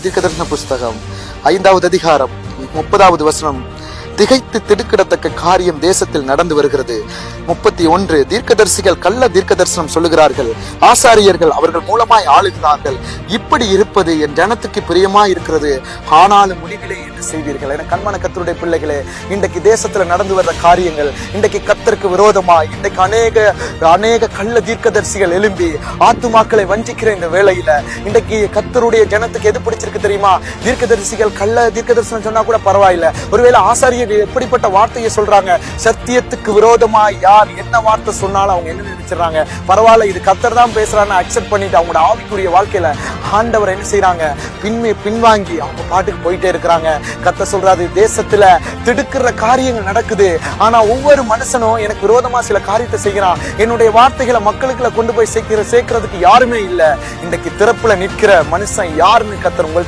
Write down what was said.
தீர்க்கதரிசன புஸ்தகம் 5வது அதிகாரம் 30வது வசனம். திகைத்து திடுக்கிடத்தக்க காரியம் தேசத்தில் நடந்து வருகிறது. 31. தீர்க்கதரிசிகள் கள்ள தீர்க்க தரிசனம் சொல்லுகிறார்கள், ஆசாரியர்கள் அவர்கள் மூலமாய் ஆளுகிறார்கள். இப்படி இருப்பது என் ஜனத்துக்கு பிரியமாய் இருக்கிறது, ஆனாலும் முடிவிலே என்ன செய்வீர்கள்? என கண்மன கர்த்தருடைய பிள்ளைகளே, இன்றைக்கு தேசத்துல நடந்து வர்ற காரியங்கள், இன்றைக்கு கர்த்தருக்கு விரோதமாய் இன்றைக்கு அநேக கள்ள தீர்க்கதரிசிகள் எழும்பி ஆத்துமாக்களை வஞ்சிக்கிற இந்த வேளையில இன்றைக்கு கர்த்தருடைய ஜனத்துக்கு எது பிடிச்சிருக்கு தெரியுமா? தீர்க்கதரிசிகள் கள்ள தீர்க்க தரிசனம் சொன்னா கூட பரவாயில்ல, ஒருவேளை ஆசாரியர் எப்படிப்பட்ட வார்த்தையை சொல்றாங்க, சத்தியத்துக்கு விரோதமா யார் என்ன வார்த்தை சொன்னாலும் அவங்க என்ன நினைச்சிடறாங்க, பரவாயில்ல இது கர்த்தர் தான் பேசுறான்னு அக்செப்ட் பண்ணிட்டு அவங்களோட ஆவிக்குரிய வாழ்க்கையில ஆண்டவர் என்ன செய்யறாங்க, பின்வாங்கி அவங்க பாட்டுக்கு போயிட்டே இருக்கிறாங்க. கர்த்தர் சொல்றாரு, தேசத்துல திடுக்கிற காரியங்கள் நடக்குது, ஆனா ஒவ்வொரு மனுஷனும் எனக்கு விரோதமா சில காரியத்தை செய்யறான், என்னுடைய வார்த்தைகளை மக்களுக்குள்ள கொண்டு போய் சேர்க்கிறதுக்கு யாருமே இல்ல. இன்றைக்கு திறப்புல நிற்கிற மனுஷன் யாருன்னு கர்த்தர் உங்களுக்கு